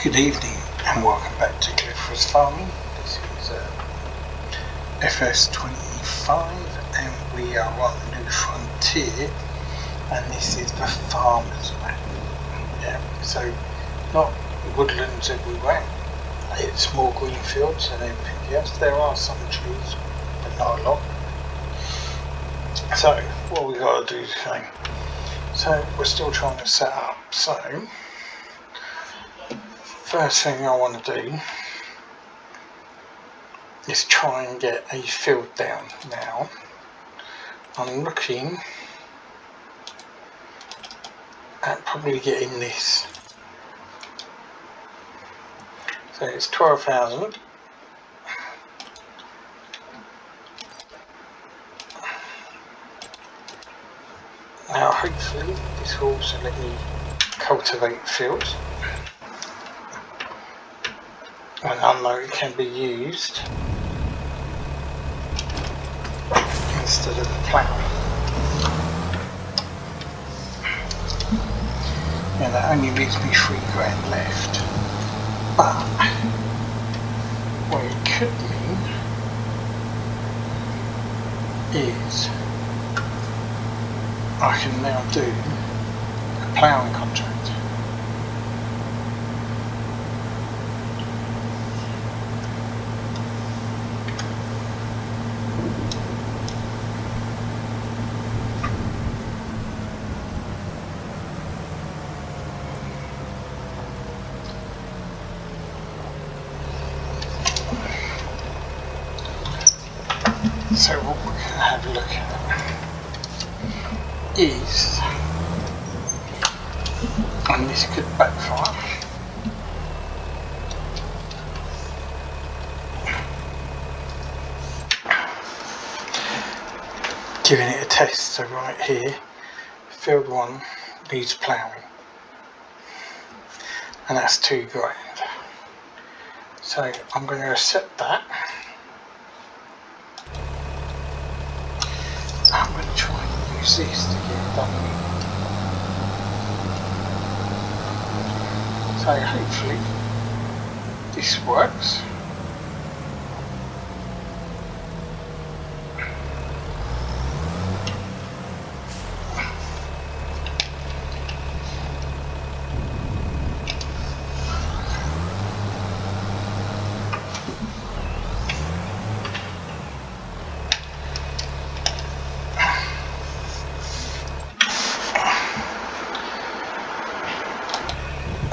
Good evening and welcome back to Clifford's Farming. This is FS25 and we are on the new frontier, and this is the farmer's map. Yeah, so not woodlands everywhere, it's more green fields and everything else. There are some trees but not a lot. So what we got to do today, so we're still trying to set up. So first thing I want to do is try and get a field down. Now I'm looking at probably getting this. So it's 12,000. Now hopefully this will also let me cultivate fields. And I know it can be used instead of the plough. And that only leaves me £3,000 left. But what it could mean is I can now do a ploughing contract. So what we're going to have a look at is, and this could backfire, giving it a test. So right here, field 1 needs ploughing, and that's £2,000. So I'm going to set that. I'm going to try and use this to get it done. So hopefully this works.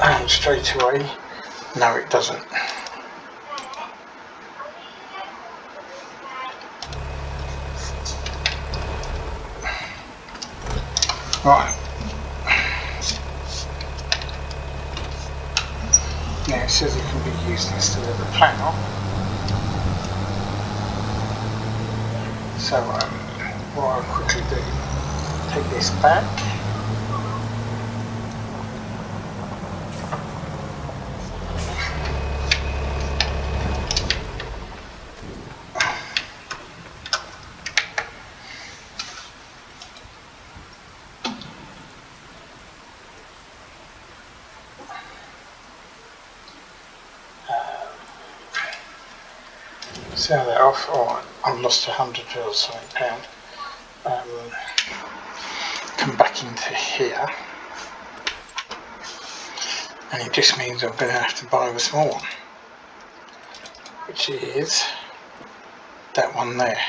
And straight away, no, it doesn't. Right. Now it says it can be used instead of the plough. So what I'll quickly do, take this back. Sell that off. Alright, I've lost £100 or something. Come back into here, and it just means I'm going to have to buy a small one, which is that one there.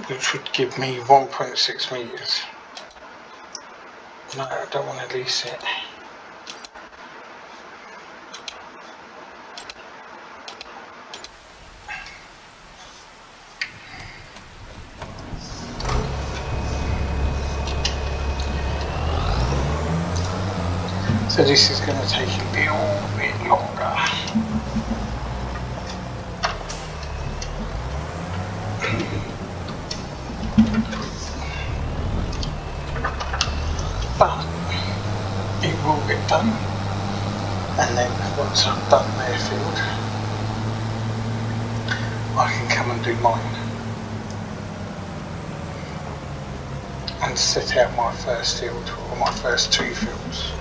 Which would give me 1.6 metres. No, I don't want to lease it. So this is going to take a little bit longer. But it will get done, and then once I've done their field, I can come and do mine and set out my first field or my first 2 fields.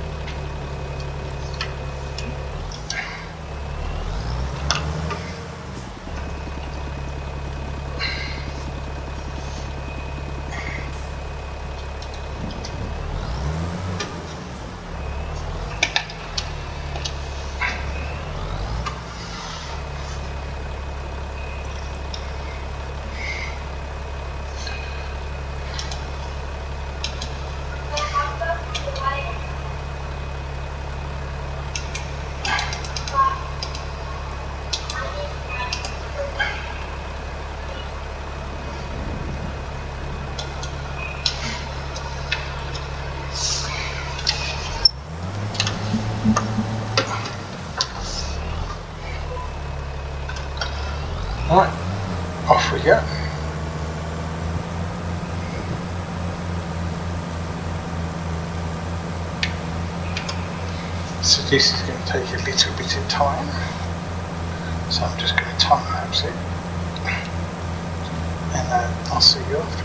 Right, off we go. So this is going to take a little bit of time, so I'm just going to time lapse it, and I'll see you afterwards.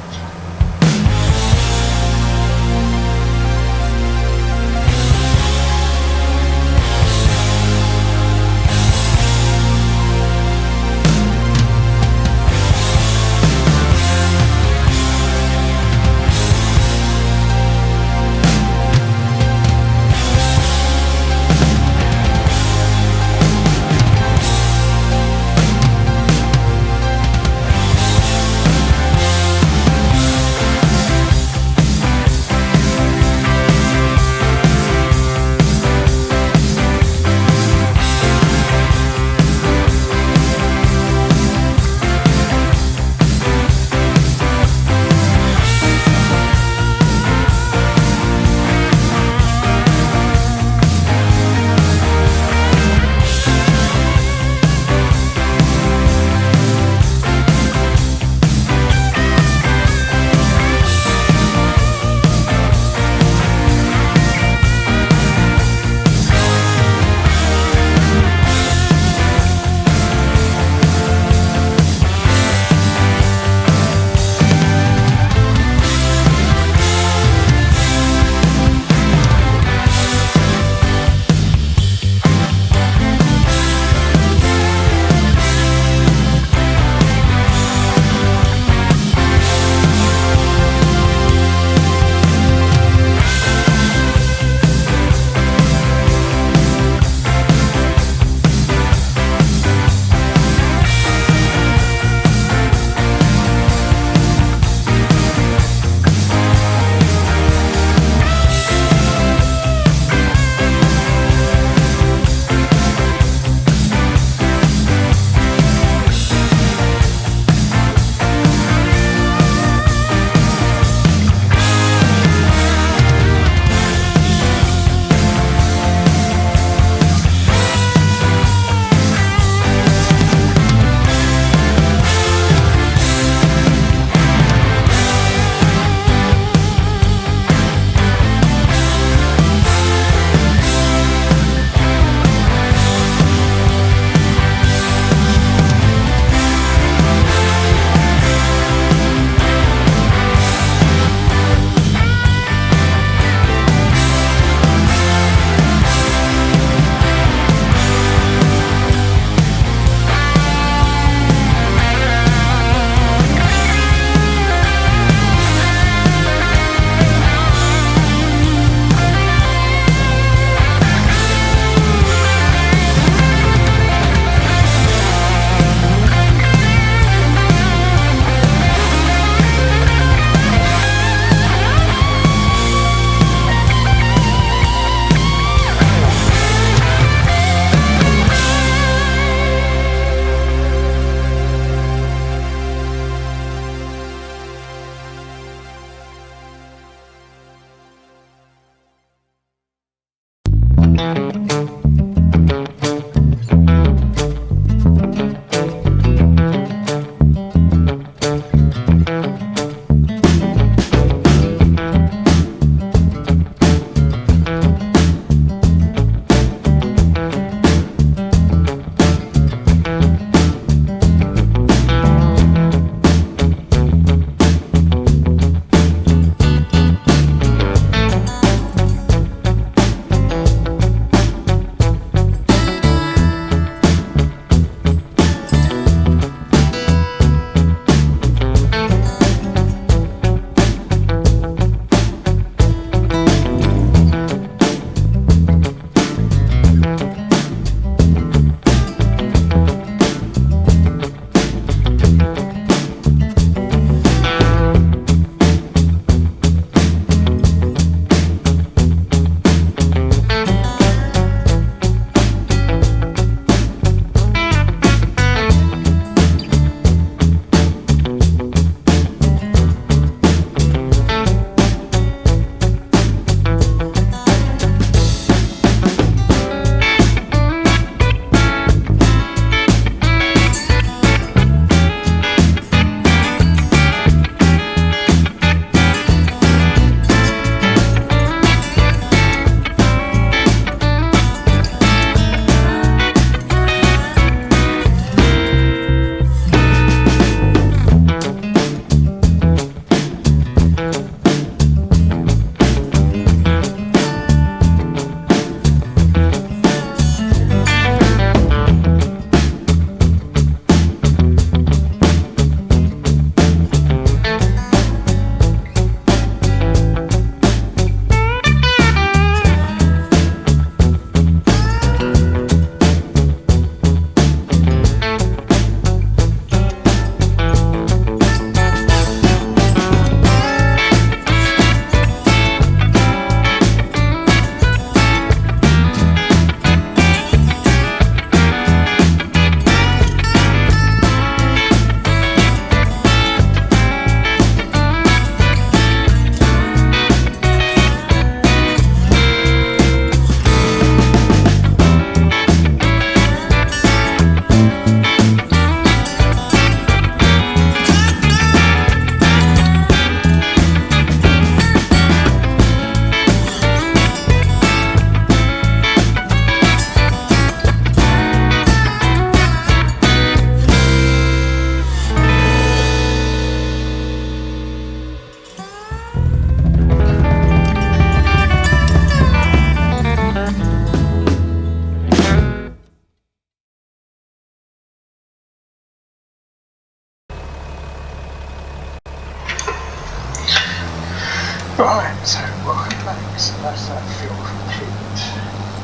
Right, so welcome back. So that's that field complete.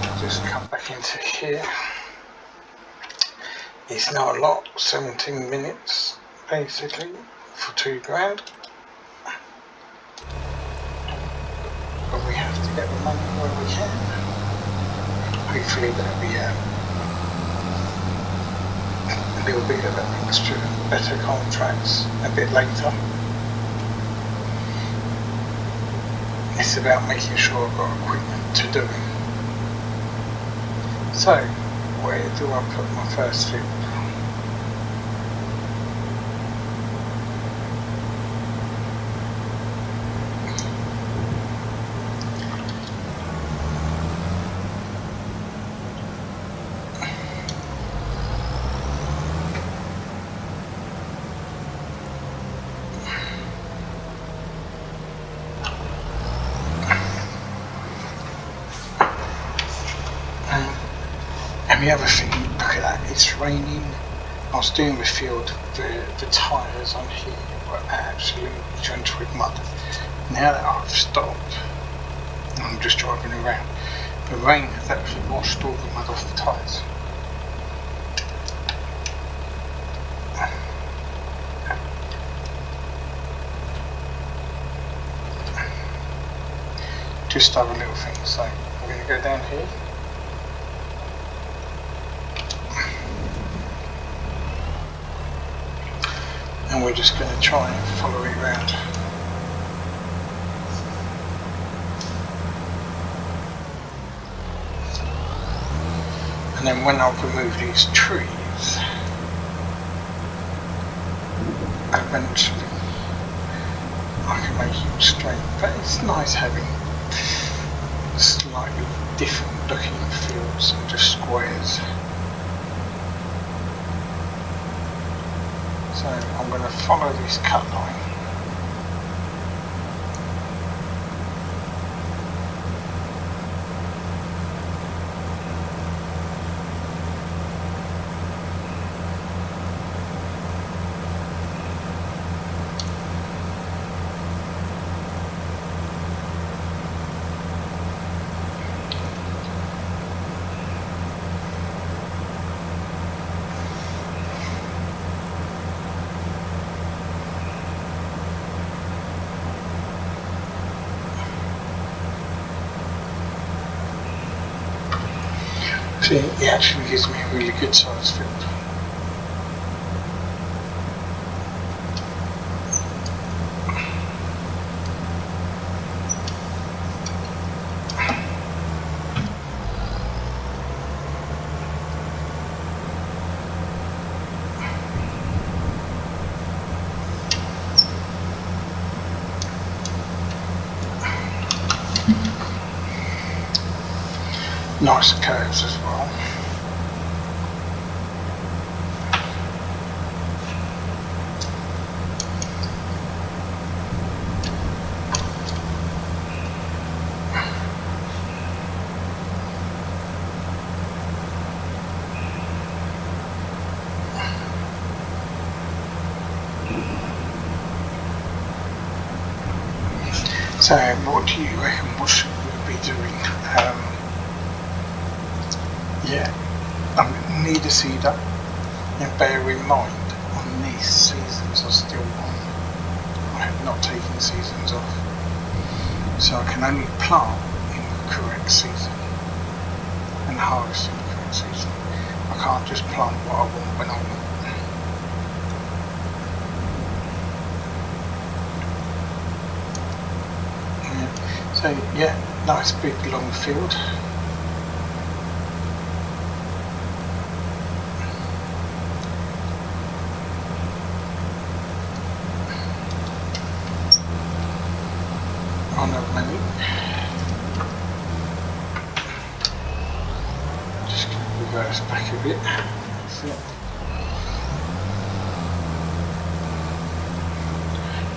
I'll just come back into here. It's now a lot, 17 minutes basically for £2 grand. But we have to get the money where we can. Hopefully there'll be a little bit of an extra better contracts a bit later. It's about making sure I've got equipment to do it. So, where do I put my first field? And the other thing, look at that, it's raining. I was doing the field, the tyres on here were absolutely drenched with mud. Now that I've stopped, and I'm just driving around, the rain has actually washed all the mud off the tyres. Just other little things, so I'm going to go down here. And we're just going to try and follow it around. And then when I've removed these trees, eventually I can make it straight. But it's nice having slightly different looking fields and just squares. So I'm going to follow this cut line. See, it actually gives me a really good size field. Nice curves as well. So what do you reckon, what should we be doing? Yeah, I'm going to need a seeder, and bear in mind on these seasons are still on. I have not taken seasons off, so I can only plant in the correct season and harvest in the correct season. I can't just plant what I want when I want. Yeah. So yeah, nice big long field. On a minute. Just going to reverse back a bit. That's it.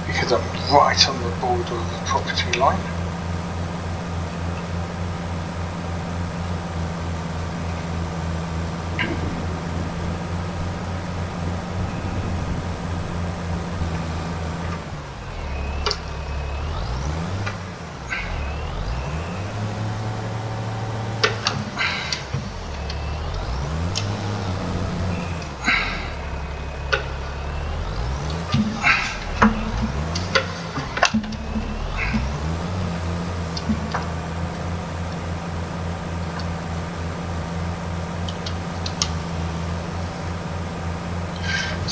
Because I'm right on the border of the property line.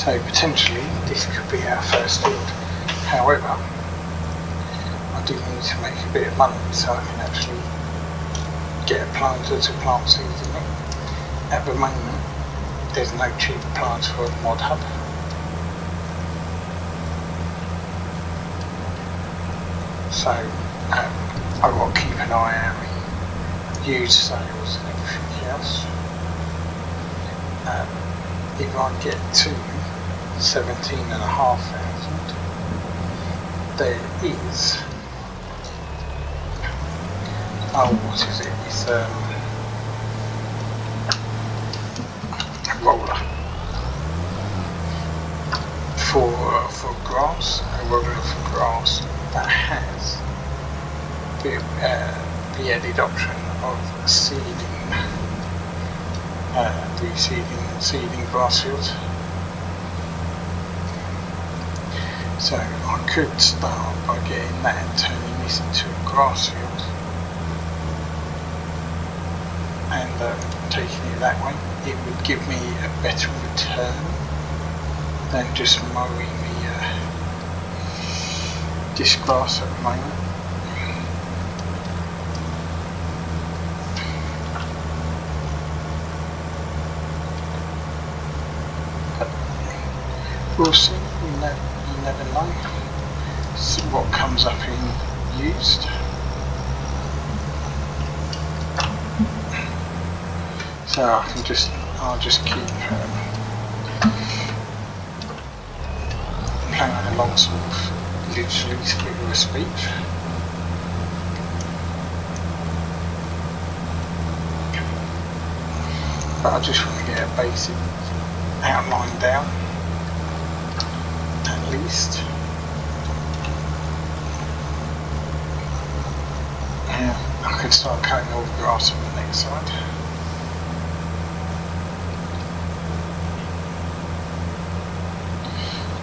So potentially this could be our first field. However, I do need to make a bit of money so I can actually get a planter to plant seeds in it. At the moment, there's no cheap plants for a mod hub. So I've got to keep an eye out on used sales and everything else. If I get to 17,500, there is, what is it? It's a roller for grass, a roller for grass that has the added option of seeding, reseeding and seeding grass fields. So I could start by getting that and turning this into a grass field and taking it that way. It would give me a better return than just mowing this grass at the moment. We'll see, you never know. See what comes up in used. So I'll just keep playing along sort of literally figure of speech. But I just want to get a basic outline down, at least. Yeah, I could start cutting all the grass on the next side.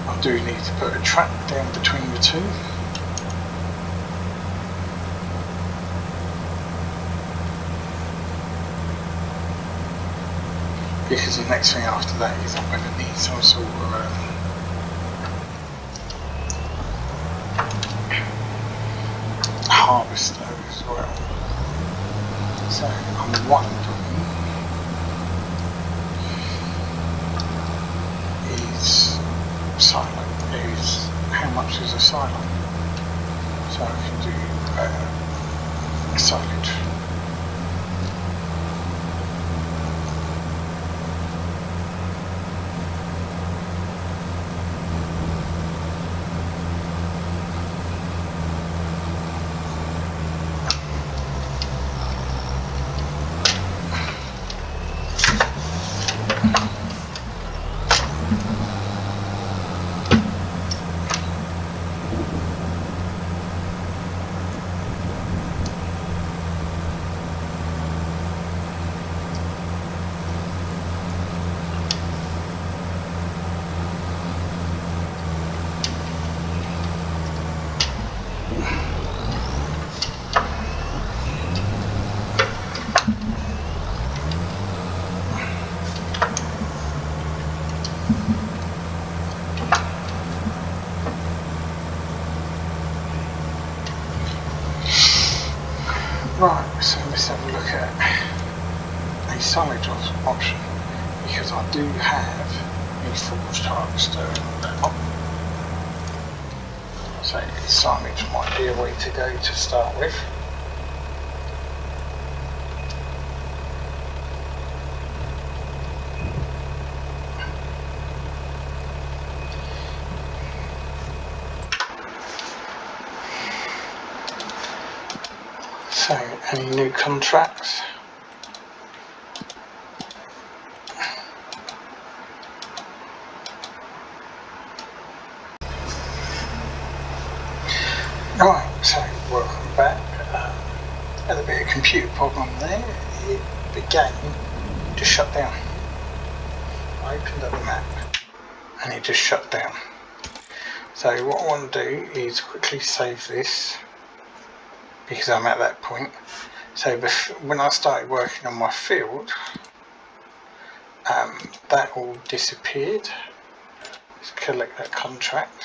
I do need to put a track down between the two. Because the next thing after that is I'm going to need some sort of harvester as well. So I'm wondering how much is a silo? So I can do silage. Right, so let's have a look at a silage option, because I do have a forged harvester now. So silage might be a way to go to start with. So, any new contracts? Right, so welcome back. Had a bit of computer problem there. It began to shut down. I opened up the map and it just shut down. So what I want to do is quickly save this, because I'm at that point. So when I started working on my field, that all disappeared. collect that contract.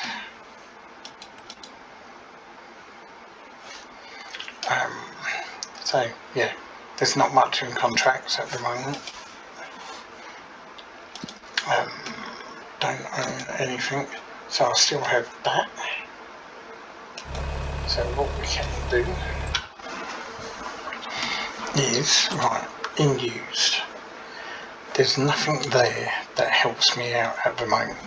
So yeah, there's not much in contracts at the moment. Don't own anything, so I still have that. So what we can do is, right, in used, there's nothing there that helps me out at the moment.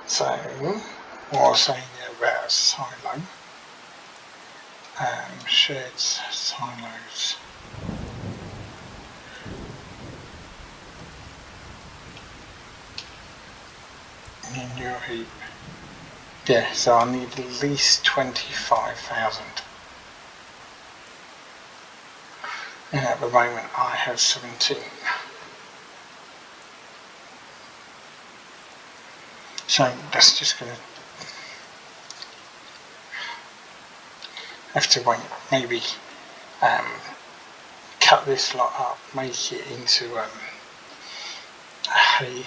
So what I was saying about a silo, shared silos. In your heap. Yeah, so I need at least 25,000. And at the moment I have 17. So that's just going to have to wait, maybe cut this lot up, make it into hay,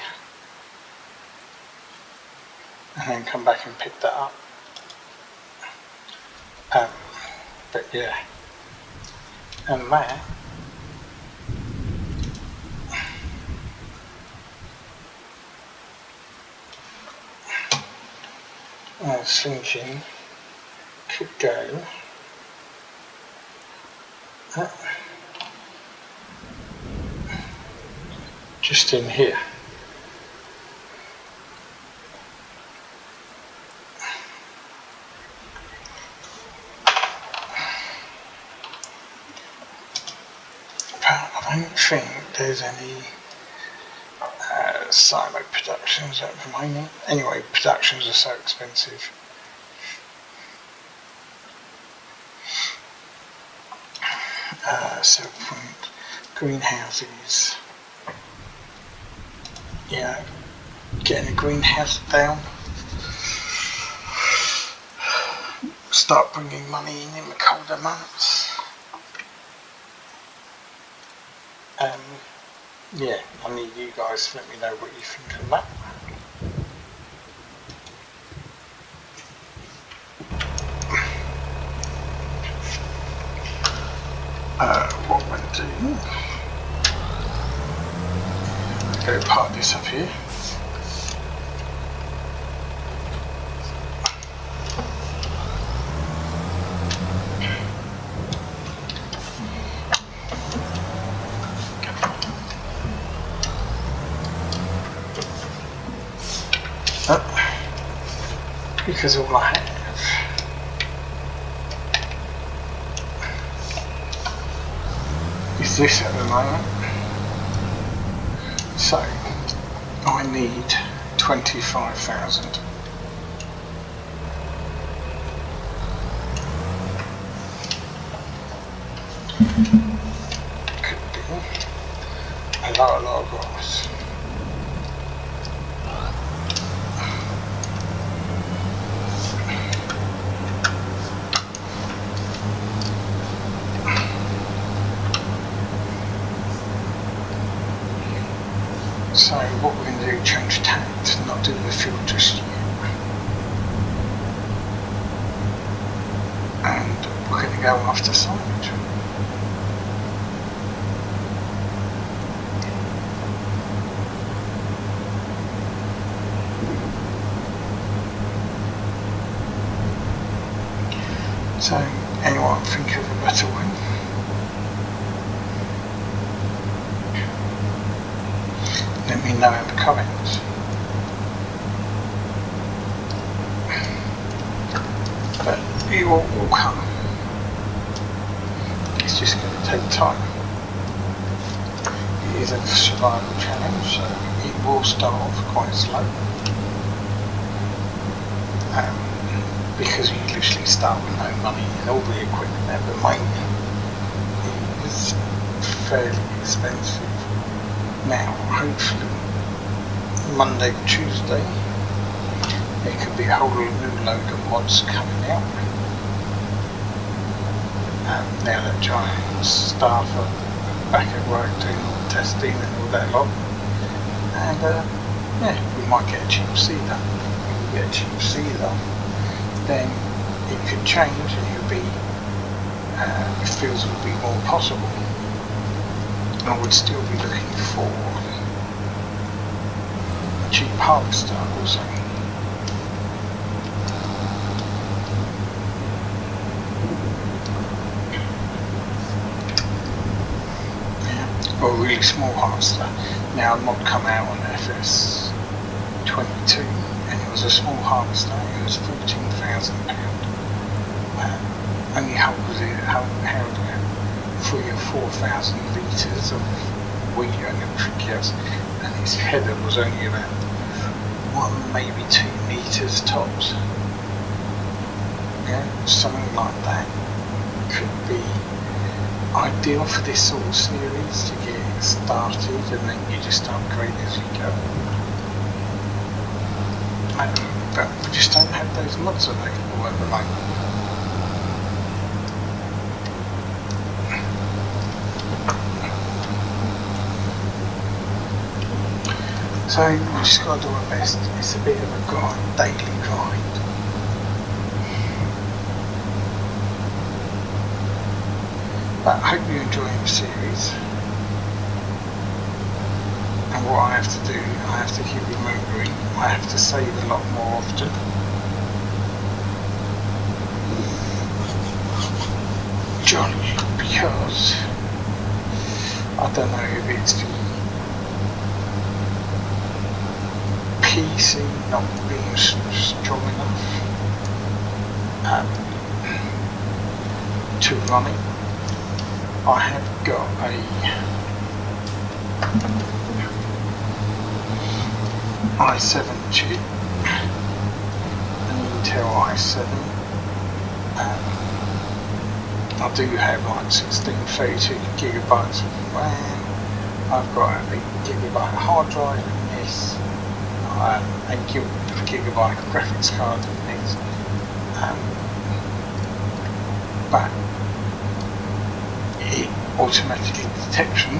and then come back and pick that up. But yeah, and that I was thinking could go just in here. I don't think there's any silo productions at the moment. Anyway, productions are so expensive. So greenhouses, you know, getting a greenhouse down, start bringing money in the colder months. Yeah, I need you guys to let me know what you think of that. What we'll do, go park this up here. Because all I have is this at the moment, so I need 25,000. Could be a lot of grass. So what we're going to do, change tact, not do the fuel just yet. And we're going to go after silage. So anyone think of a better way? Let me know in the comments. But it will come. It's just going to take time. It is a survival challenge, so it will start off quite slow. Because you usually start with no money and all the equipment at the moment is fairly expensive. Now, hopefully, Monday or Tuesday, there could be a whole new load of mods coming out. Now that giant staff are back at work doing all the testing and all that lot. And, yeah, we might get a cheap seeder. If you get a cheap seeder, then it could change and it would be, fields would be more possible. I would still be looking for a cheap harvester also. Or a really small harvester. Now, a mod come out on FS22 and it was a small harvester. It was £14,000. Only held 3,000 or 4,000 litres of wheat and everything else, and its header was only about 1, maybe 2 metres tops. Yeah, something like that could be ideal for this sort of series to get it started, and then you just upgrade as you go. But we just don't have those mods available at the moment. So we just got to do our best. It's a bit of a grind, daily grind. But I hope you enjoy the series. And what I have to do, I have to keep remembering, I have to save a lot more often. Jolly, because I don't know if it's the PC not being strong enough to run it. I have got a i7 chip, an Intel i7. I do have like 1632 gigabytes of RAM. I've got a 8 GB hard drive in this. 8 GB graphics card in this, but it automatically detection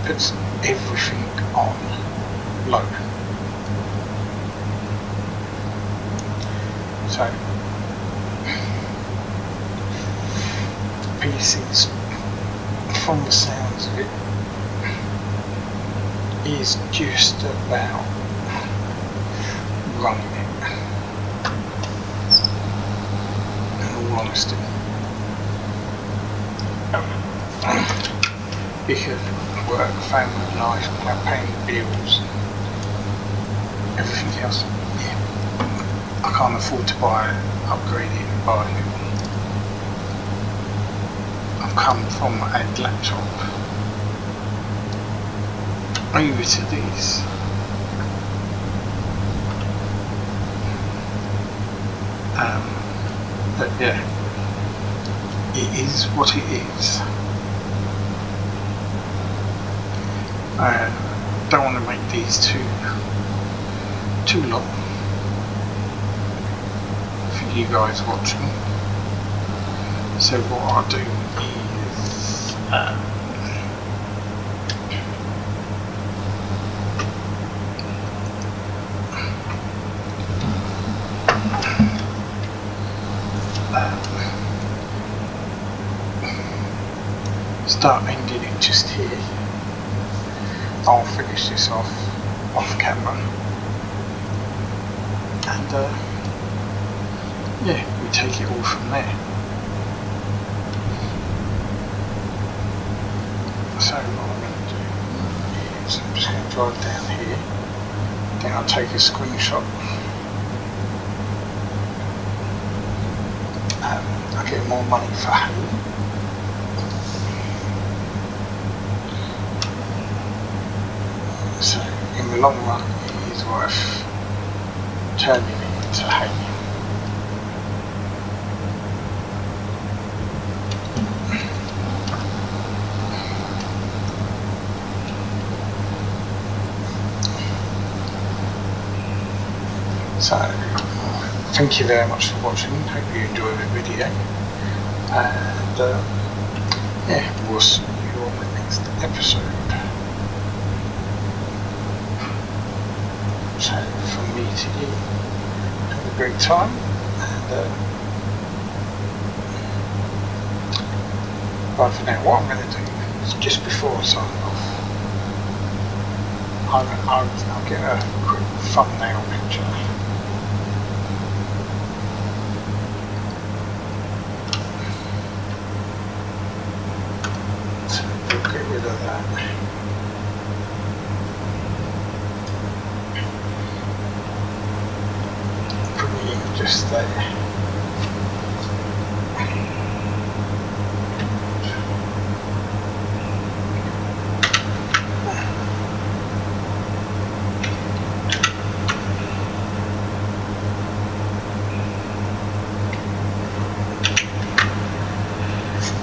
puts everything on low. So PCs, from the sounds of it, is just about running it, in all honesty, because work, family life, paying bills, everything else, yeah, I can't afford to upgrade it and buy it. I've come from a laptop over to these. But yeah, it is what it is. I don't want to make these too long for you guys watching. So what I'll do is start ending it just here. I'll finish this off camera, and yeah, we take it all from there. So what I'm going to do is I'm just going to drive down here, then I'll take a screenshot. I'll get more money for hay. So in the long run, it is worth turning it into hay. So thank you very much for watching. Hope you enjoyed the video, and yeah, we'll see you on the next episode. So to you. Have a great time, and bye for now. What I'm going to do is, just before I sign off, I'll get a quick thumbnail picture. So we'll get rid of that. Put it in just there.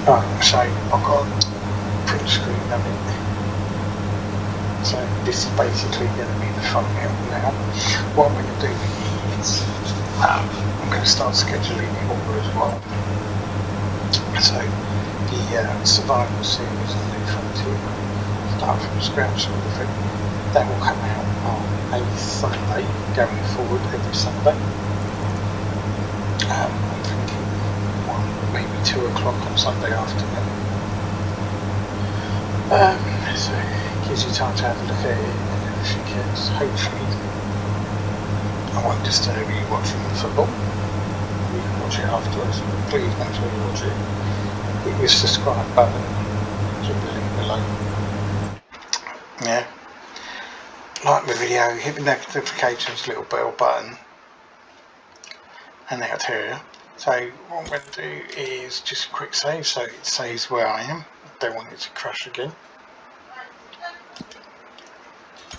Right, so I've got print screen of it. So this is basically going to be the thumbnail now. What I'm going to do is I'm going to start scheduling the order as well. So the survival series on New Frontier, start from scratch sort of thing, that will come out on a Sunday going forward, every Sunday. I'm thinking maybe 2 o'clock on Sunday afternoon. So it gives you time to have a look at it and everything else. Hopefully I won't disturb you watching the football. You can watch it afterwards. Please make sure you watch it. Hit your subscribe button, hit the link below. Yeah. Like the video, hit the notifications little bell button, and that'll tell you. So what I'm going to do is just a quick save, so it saves where I am. Don't want it to crash again.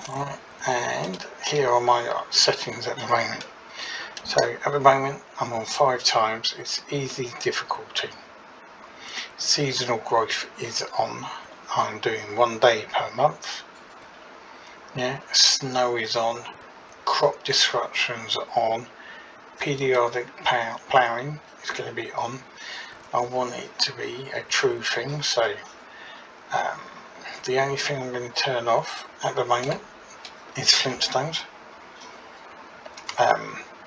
Right, and here are my settings at the moment. So at the moment I'm on 5 times. It's easy difficulty. Seasonal growth is on. I'm doing 1 day per month. Yeah, snow is on. Crop disruptions are on. Periodic ploughing is going to be on. I want it to be a true thing, so the only thing I'm going to turn off at the moment is Flintstones,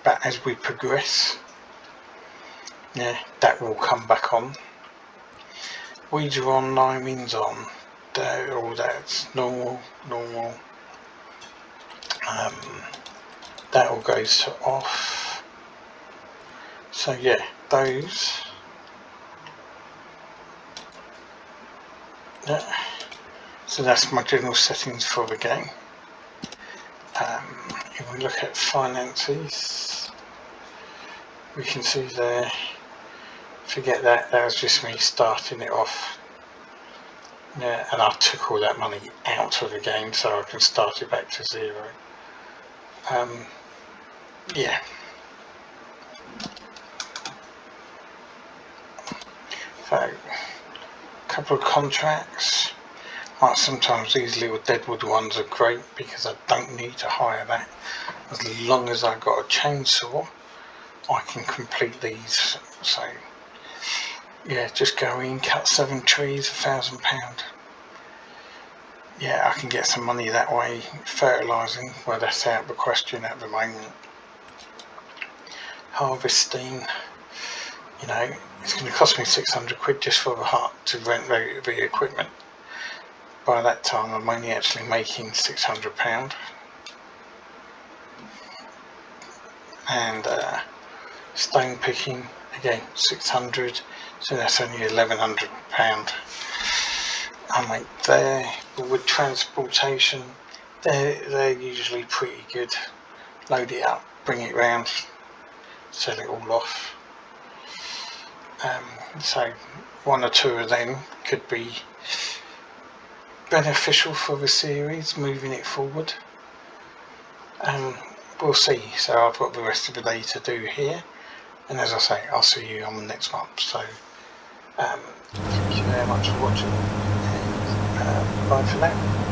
but as we progress, yeah, that will come back on. Weeds are on, liming's on, all that's normal. That all goes to off. So yeah, those. Yeah. So that's my general settings for the game. If we look at finances, we can see there, forget that, that was just me starting it off. Yeah, and I took all that money out of the game so I can start it back to 0. Yeah. So, a couple of contracts. Like sometimes these little deadwood ones are great because I don't need to hire that. As long as I've got a chainsaw, I can complete these. So yeah, just go in, cut 7 trees, £1,000. Yeah, I can get some money that way. Fertilising, well, that's out of the question at the moment. Harvesting, you know, it's going to cost me 600 quid just for the hut to rent the equipment. By that time I'm only actually making £600. And stone picking, again 600, so that's only £1,100 I make there. But with transportation, they're usually pretty good. Load it up, bring it round, sell it all off. So 1 or 2 of them could be beneficial for the series, moving it forward. We'll see. So I've got the rest of the day to do here, and as I say, I'll see you on the next month. So thank you very much for watching, and bye for now.